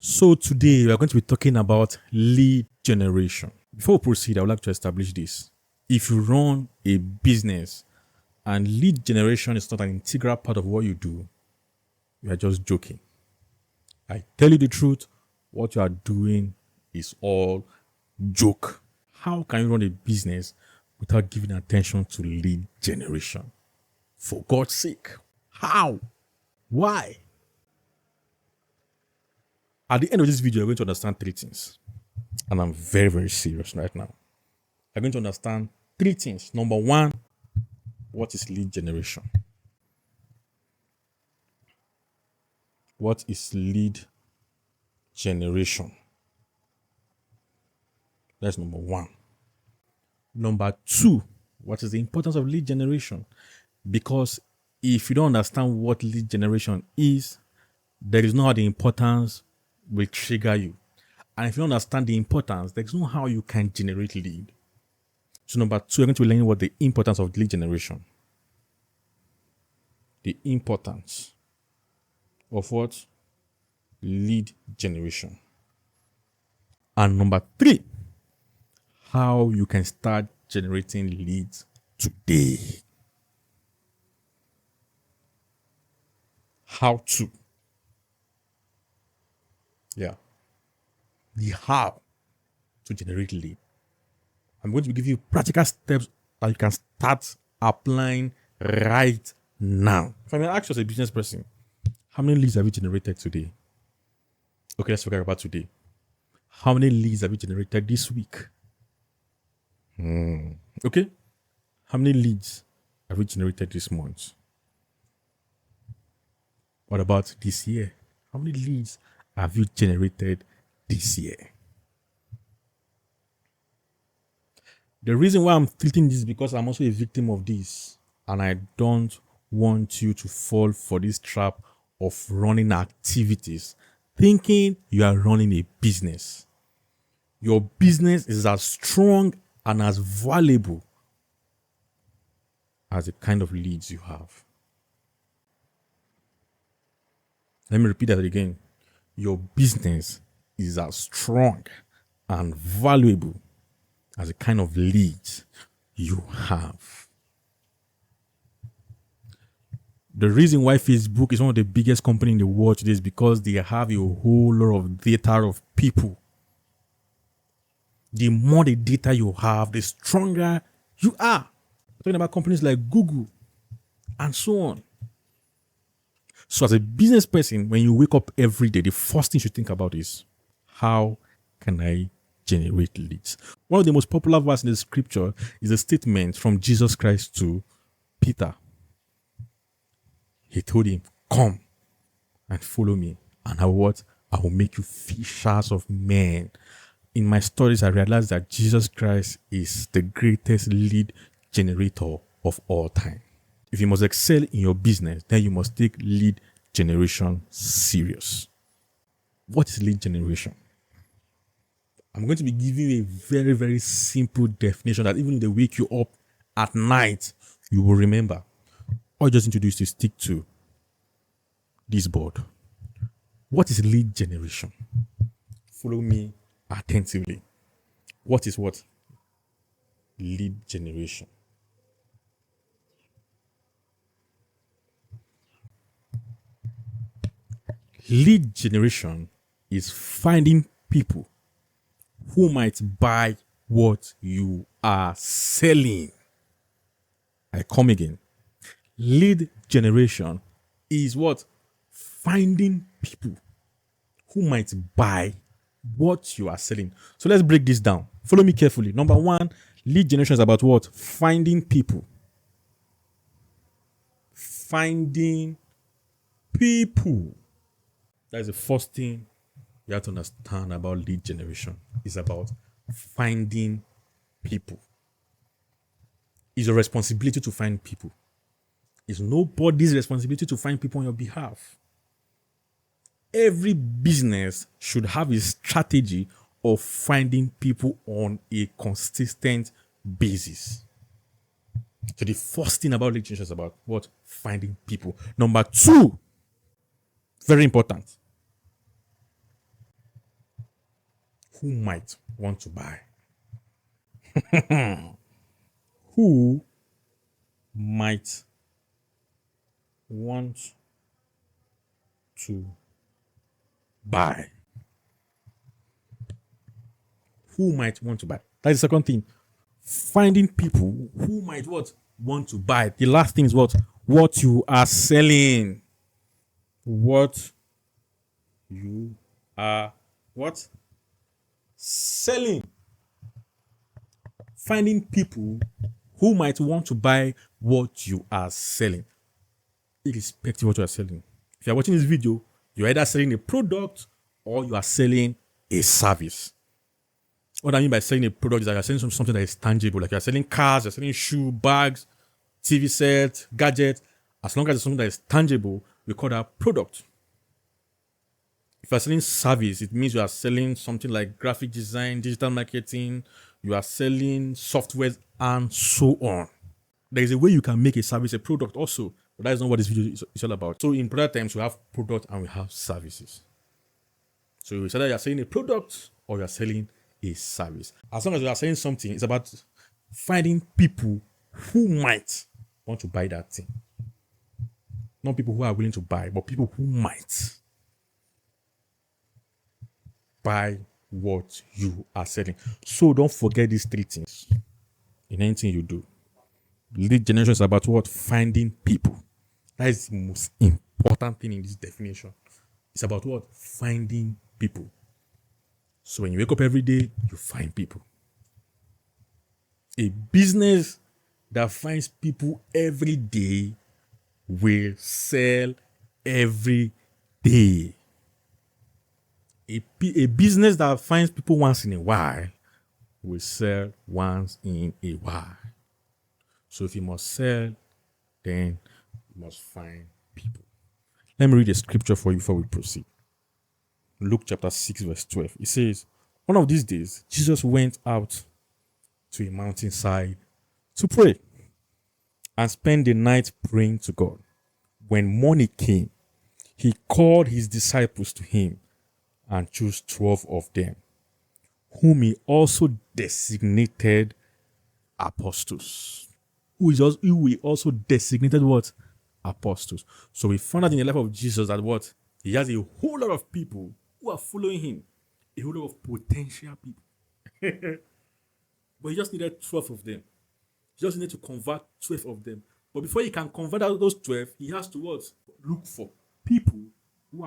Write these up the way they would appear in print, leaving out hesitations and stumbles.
So today we are going to be talking about lead generation. Before we proceed, I would like to establish this. If you run a business and lead generation is not an integral part of what you do, you are just joking. I tell you the truth, what you are doing is all joke. How can you run a business without giving attention to lead generation? For God's sake. How? Why? At the end of this video, you're going to understand three things. And I'm very, very serious right now. You're going to understand three things. Number one, what is lead generation? What is lead generation? That's number one. Number two, what is the importance of lead generation? Because if you don't understand what lead generation is, there is no how the importance will trigger you. And if you don't understand the importance, there's no how you can generate lead. So number two, you're going to be learning what the importance of lead generation. The importance of what? Lead generation. And number three, how you can start generating leads today. How to. Yeah. The how to generate lead. I'm going to give you practical steps that you can start applying right now. If I may ask you as a business person, how many leads have you generated today? Okay, let's forget about today. How many leads have you generated this week? Okay. How many leads have you generated this month? What about this year? How many leads have you generated this year? The reason why I'm treating this is because I'm also a victim of this. And I don't want you to fall for this trap of running activities, thinking you are running a business. Your business is as strong and as valuable as the kind of leads you have. Let me repeat that again. Your business is as strong and valuable as the kind of leads you have. The reason why Facebook is one of the biggest companies in the world today is because they have a whole lot of data of people. The more the data you have, the stronger you are. I'm talking about companies like Google and so on. So as a business person, when you wake up every day, the first thing you should think about is, how can I generate leads? One of the most popular verses in the scripture is a statement from Jesus Christ to Peter. He told him, come and follow me. And I will make you fishers of men. In my studies, I realized that Jesus Christ is the greatest lead generator of all time. If you must excel in your business, then you must take lead generation serious. What is lead generation? I'm going to be giving you a very, very simple definition that even if they wake you up at night, you will remember. All you just need to do is to stick to this board. What is lead generation? Follow me attentively. What is what? Lead generation. Lead generation is finding people who might buy what you are selling. I come again. Lead generation is what? Finding people who might buy what you are selling. So let's break this down. Follow me carefully. Number one, lead generation is about what? Finding people. Finding people. That is the first thing you have to understand about lead generation. It's about finding people. It's your responsibility to find people. It's nobody's responsibility to find people on your behalf. Every business should have a strategy of finding people on a consistent basis. So the first thing about lead generation is about what? Finding people. Number two, very important. who might want to buy? Who might want to buy? Who might want to buy? That's the second thing. Finding people who might what? Want to buy. The last thing is what? What you are selling. What you are what? Selling. Finding people who might want to buy what you are selling. Irrespective of what you are selling. If you are watching this video, you're either selling a product or you are selling a service. What I mean by selling a product is that you're selling something that is tangible. Like you're selling cars, you're selling shoes, bags, TV sets, gadgets. As long as it's something that is tangible, we call that product. If you're selling service, it means you are selling something like graphic design, digital marketing, you are selling software, and so on. There is a way you can make a service a product also, but that is not what this video is all about. So in product terms, we have product and we have services. So you say that you're selling a product or you're selling a service. As long as you are selling something, it's about finding people who might want to buy that thing. Not people who are willing to buy, but people who might buy what you are selling. So don't forget these three things in anything you do. Lead generation is about what? Finding people. That is the most important thing in this definition. It's about what? Finding people. So when you wake up every day, you find people. A business that finds people every day will sell every day. A business that finds people once in a while will sell once in a while. So if you must sell, then you must find people. Let me read a scripture for you before we proceed. Luke chapter 6 verse 12. It says, one of these days, Jesus went out to a mountainside to pray and spend the night praying to God. When morning came, he called his disciples to him and chose 12 of them, whom he also designated apostles. Who he also designated what? Apostles. So we found out in the life of Jesus that what? He has a whole lot of people who are following him. A whole lot of potential people. But he just needed 12 of them. He just needed to convert 12 of them. But before he can convert out those 12, he has to what? Look for people who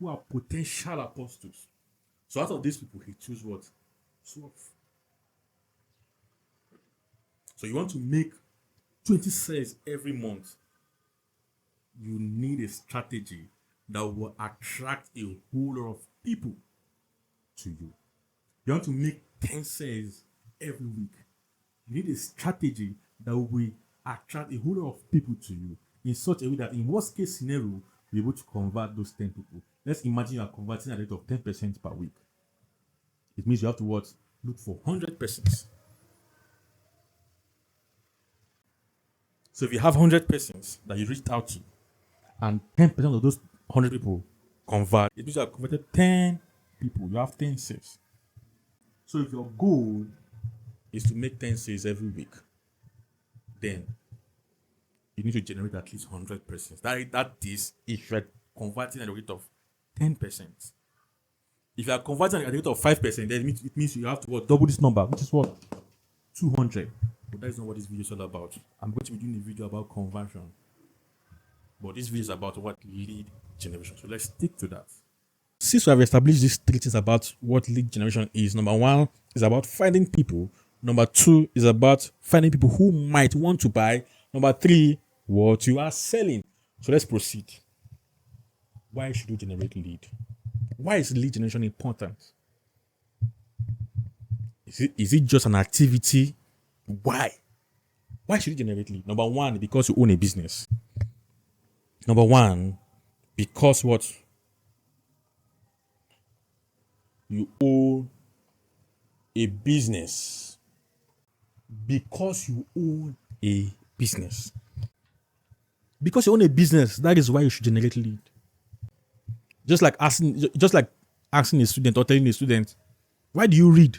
are potential apostles. So out of these people, he chose what? 12. So you want to make 20 sales every month. You need a strategy that will attract a whole lot of people to you. You want to make 10 sales every week. You need a strategy that will attract a whole lot of people to you in such a way that in worst case scenario, you're able to convert those 10 people. Let's imagine you are converting at a rate of 10% per week. It means you have to what? Look for 100 persons. So if you have 100 persons that you reached out to, and 10% of those 100 people convert, it means you have converted 10 people. You have 10 sales. So if your goal is to make 10 sales every week, then you need to generate at least 100 persons. That is if you're converting at a rate of 10%. If you are converting at a rate of 5%, then it means you have to what? Double this number, which is what? 200. But that is not what this video is all about. I'm going to be doing a video about conversion. But this video is about what? Lead generation. So let's stick to that. Since we have established these three things about what lead generation is, number one is about finding people. Number two is about finding people who might want to buy. Number three, what you are selling. So let's proceed. Why should you generate lead? Why is lead generation important? Is it just an activity? Why? Why should you generate lead? Number one, because you own a business. Number one, because what? You own a business. Because you own a business. Because you own a business, that is why you should generate lead. Just like asking a student or telling a student, Why do you read?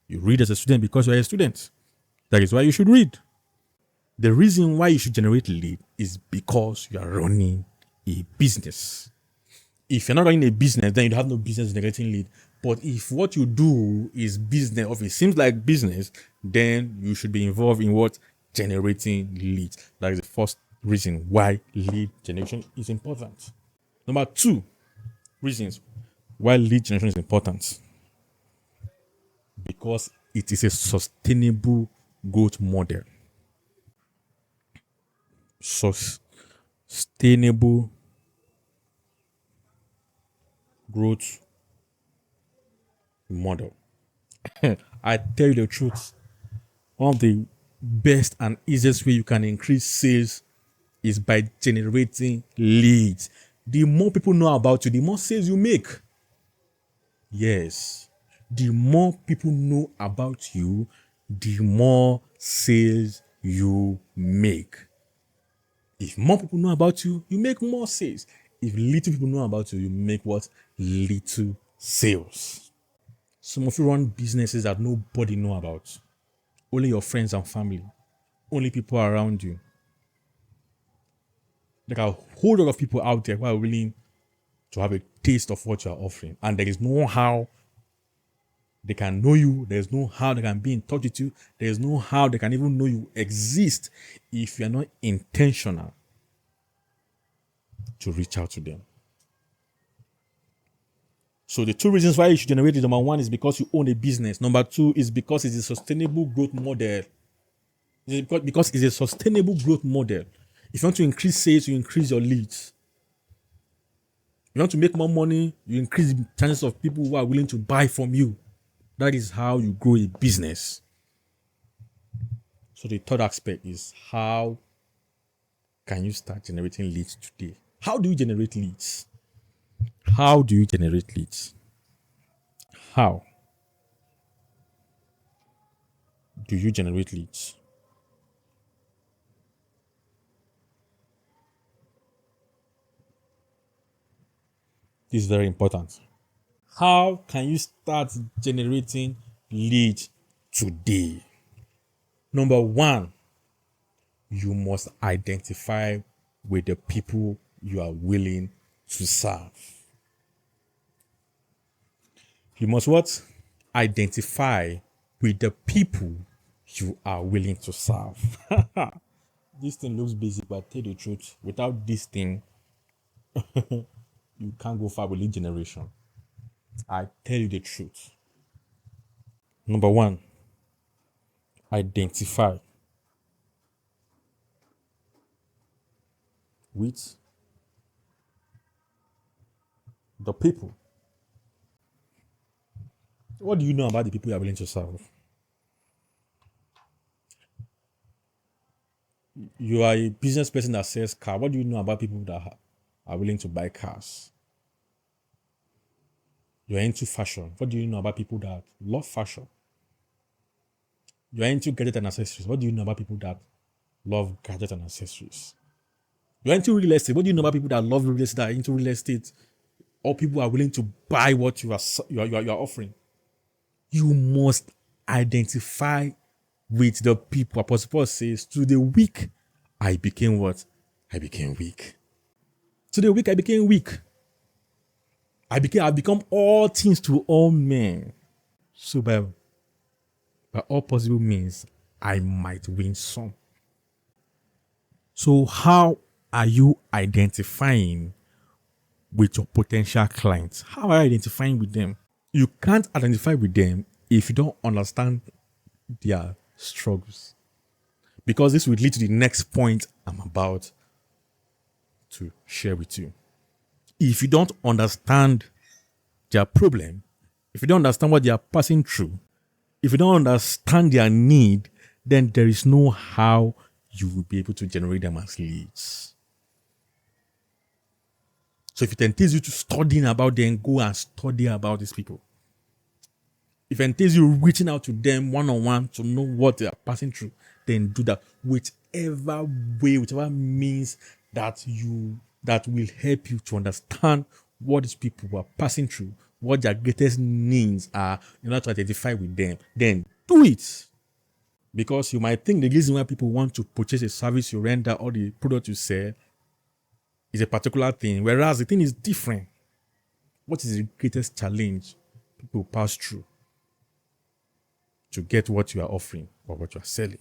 You read as a student because you're a student. That is why you should read. The reason why you should generate lead is because you are running a business. If you're not running a business, then you have no business generating lead. But if what you do is business, or if it seems like business, then you should be involved in what? Generating leads. That is the first reason why lead generation is important. Number 2 reasons why lead generation is important. Because it is a sustainable growth model. Sustainable growth model. I tell you the truth, one of the best and easiest way you can increase sales is by generating leads. The more people know about you, the more sales you make. Yes. The more people know about you, the more sales you make. If more people know about you, you make more sales. If little people know about you, you make what? Little sales. Some of you run businesses that nobody know about. Only your friends and family. Only people around you. There are a whole lot of people out there who are willing to have a taste of what you are offering. And there is no how they can know you. There's no how they can be in touch with you. There's no how they can even know you exist if you're not intentional to reach out to them. So the 2 reasons why you should generate it, number 1 is because you own a business. Number 2 is because it's a sustainable growth model. Because it's a sustainable growth model. If you want to increase sales, you increase your leads. If you want to make more money, you increase the chances of people who are willing to buy from you. That is how you grow a business. So the third aspect is, how can you start generating leads today? How do you generate leads? How do you generate leads? How do you generate leads? This is very important. How can you start generating leads today? Number 1, you must identify with the people you are willing to serve. You must what? Identify with the people you are willing to serve. This thing looks basic, but tell the truth, without this thing, you can't go far with lead generation. I tell you the truth. Number 1, identify with the people. What do you know about the people you are willing to serve? You are a business person that sells cars. What do you know about people that are willing to buy cars? You are into fashion. What do you know about people that love fashion? You are into gadgets and accessories. What do you know about people that love gadgets and accessories? You are into real estate. What do you know about people that love real estate, that are into real estate, or people who are willing to buy what you are offering? You must identify with the people. Apostle Paul says, to the weak, I became what? I became weak. To the weak, I became weak. I've become all things to all men. So by all possible means, I might win some. So how are you identifying with your potential clients? How are you identifying with them? You can't identify with them if you don't understand their struggles. Because this will lead to the next point I'm about to share with you. If you don't understand their problem, if you don't understand what they are passing through, if you don't understand their need, then there is no how you will be able to generate them as leads. So if it entails you to studying about them, go and study about these people. If it entails you reaching out to them one-on-one to know what they are passing through, then do that. Whichever way, whichever means that will help you to understand what these people are passing through, what their greatest needs are in order to identify with them, then do it. Because you might think the reason why people want to purchase a service you render or the product you sell is a particular thing, whereas the thing is different. What is the greatest challenge people pass through to get what you are offering or what you are selling?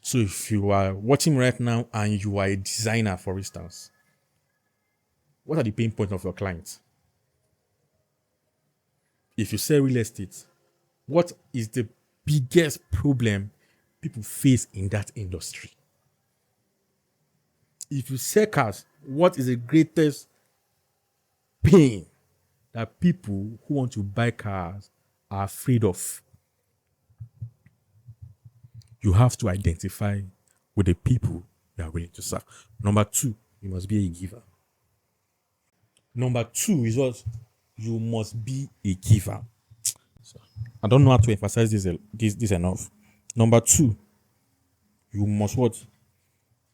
So if you are watching right now and you are a designer, for instance, what are the pain points of your clients? If you sell real estate, what is the biggest problem people face in that industry? If you sell cars, what is the greatest pain that people who want to buy cars are afraid of? You have to identify with the people you are willing to serve. Number two, you must be a giver. Number two is what? You must be a giver. So, I don't know how to emphasize this enough. Number two, you must what?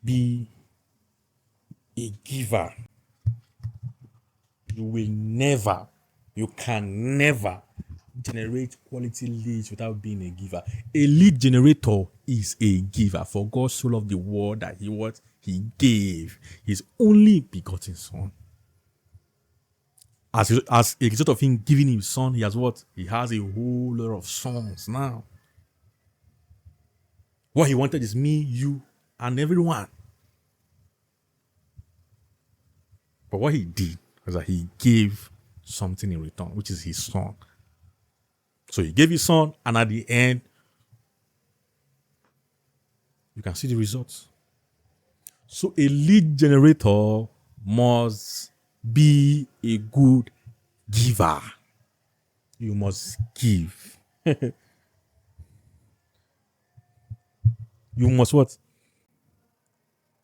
Be a giver. You can never generate quality leads without being a giver. A lead generator is a giver. For God so loved the world that he gave his only begotten son. As a result of him giving his son, he has what? He has a whole lot of sons now. What he wanted is me, you, and everyone. But what he did was that he gave something in return, which is his son. So he gave his son, and at the end, you can see the results. So a lead generator must be a good giver. You must give. You must what?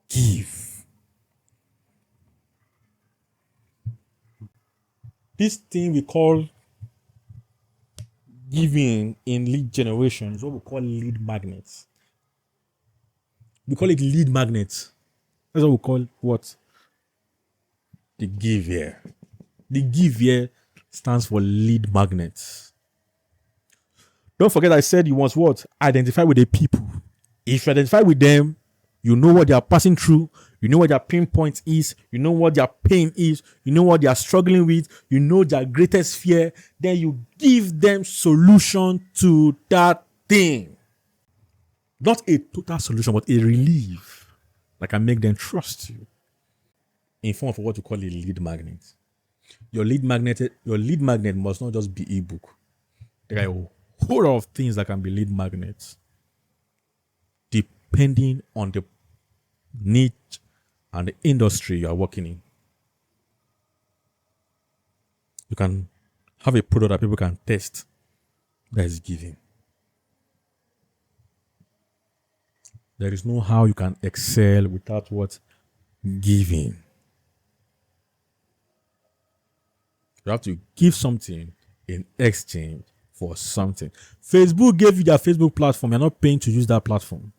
Give. This thing we call giving in lead generation is what we call lead magnets. We call it lead magnets. That's what we call what? The give here. The give here stands for lead magnets. Don't forget I said you must what? Identify with the people. If you identify with them, you know what they are passing through. You know what their pain point is. You know what their pain is. You know what they are struggling with. You know their greatest fear. Then you give them solution to that thing. Not a total solution, but a relief that can make them trust you. In form of what we call a lead magnet. Your lead magnet must not just be ebook. There are a whole lot of things that can be lead magnets, depending on the niche and the industry you are working in. You can have a product that people can test that is giving. There is no how you can excel without what? Giving. You have to give something in exchange for something. Facebook gave you their Facebook platform. You're not paying to use that platform.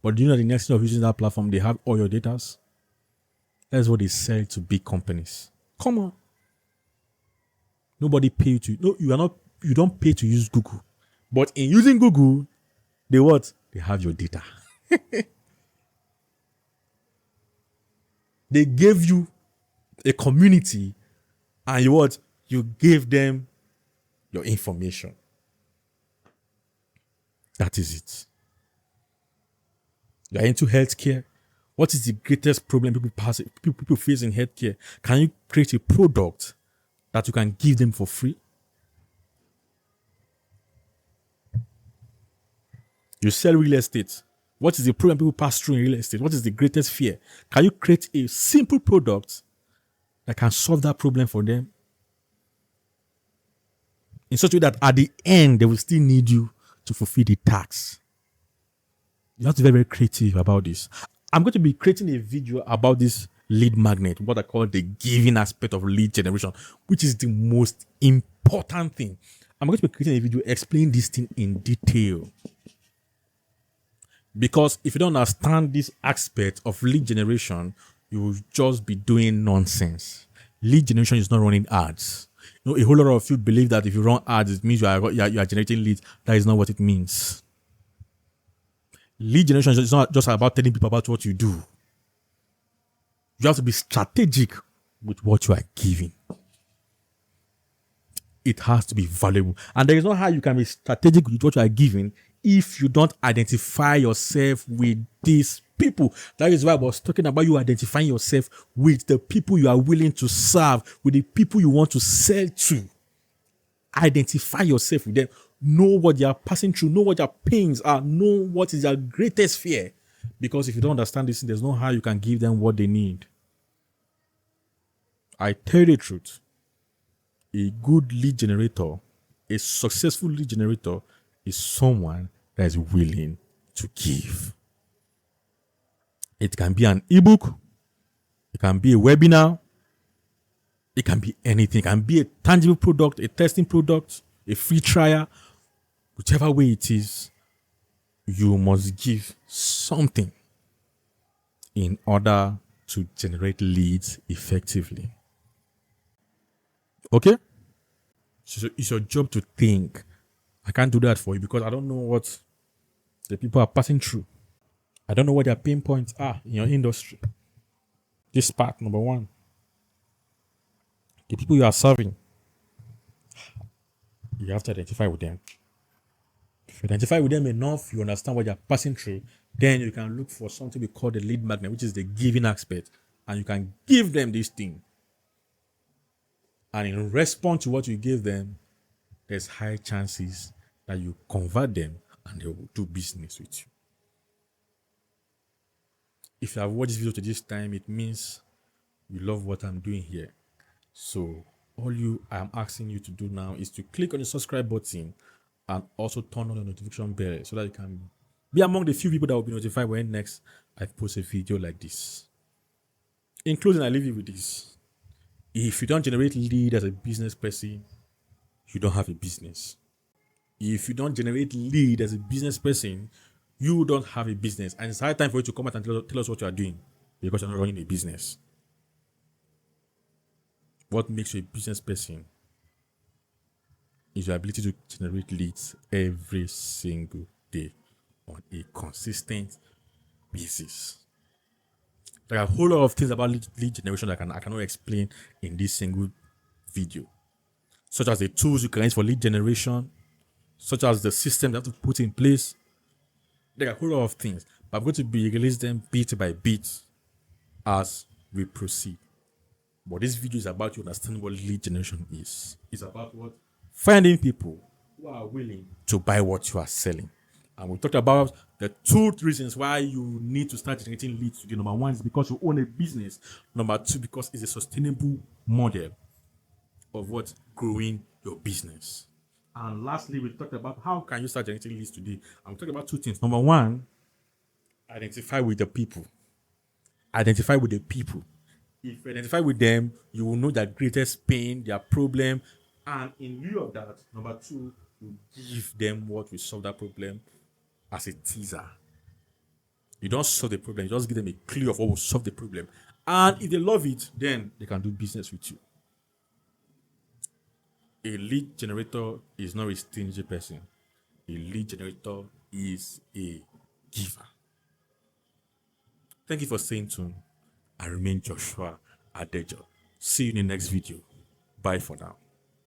But do you know the next thing of using that platform, they have all your data? That's what they sell to big companies. Come on. Nobody pay you to. No, you don't pay to use Google. But in using Google, they what? They have your data. They gave you a community and you what? You gave them your information. That is it. You are into healthcare. What is the greatest problem people face in healthcare? Can you create a product that you can give them for free? You sell real estate. What is the problem people pass through in real estate? What is the greatest fear? Can you create a simple product that can solve that problem for them in such a way that at the end they will still need you to fulfill the task? You have to be very, very creative about this. I'm going to be creating a video about this lead magnet, what I call the giving aspect of lead generation, which is the most important thing. I'm going to be creating a video explaining this thing in detail. Because if you don't understand this aspect of lead generation, you will just be doing nonsense. Lead generation is not running ads. A whole lot of you believe that if you run ads, it means you are generating leads. That is not what it means. Lead generation is not just about telling people about what you do. You have to be strategic with what you are giving. It has to be valuable. And there is no how you can be strategic with what you are giving if you don't identify yourself with these people. That is why I was talking about you identifying yourself with the people you are willing to serve, with the people you want to sell to. Identify yourself with them. Know what they are passing through. Know what their pains are. Know what is their greatest fear. Because if you don't understand this, there's no how you can give them what they need. I tell you the truth. A good lead generator, a successful lead generator, is someone that is willing to give. It can be an ebook, it can be a webinar, it can be anything. It can be a tangible product, a testing product, a free trial. Whichever way it is, you must give something in order to generate leads effectively. Okay? So it's your job to think. I can't do that for you because I don't know what the people are passing through. I don't know what their pain points are in your industry. This part, number one. The people you are serving, you have to identify with them. If you identify with them enough, you understand what they're passing through, then you can look for something we call the lead magnet, which is the giving aspect. And you can give them this thing. And in response to what you give them, there's high chances that you convert them and they will do business with you. If you have watched this video to this time, it means you love what I'm doing here. So all I'm asking you to do now is to click on the subscribe button and also turn on the notification bell so that you can be among the few people that will be notified when next I post a video like this. In closing, I leave you with this. If you don't generate lead as a business person, you don't have a business. If you don't generate lead as a business person, you don't have a business. And it's high time for you to come out and tell us what you are doing because you're not running a business. What makes you a business person is your ability to generate leads every single day on a consistent basis. There are a whole lot of things about lead generation that I cannot explain in this single video, such as the tools you can use for lead generation, such as the system you have to put in place. There are a whole lot of things, but I'm going to be releasing them bit by bit as we proceed. But this video is about you understanding what lead generation is. It's about what? Finding people who are willing to buy what you are selling. And we talked about the 2 reasons why you need to start generating leads today. Number 1 is because you own a business. Number 2, because it's a sustainable model of what? Growing your business. And lastly, we talked about how can you start generating leads today. And we talked about 2 things. Number 1, identify with the people. Identify with the people. If you identify with them, you will know their greatest pain, their problem. And in lieu of that, number 2, you give them what will solve that problem as a teaser. You don't solve the problem, you just give them a clue of what will solve the problem. And if they love it, then they can do business with you. A lead generator is not a stingy person. A lead generator is a giver. Thank you for staying tuned. I remain Joshua Adejo. See you in the next video. Bye for now.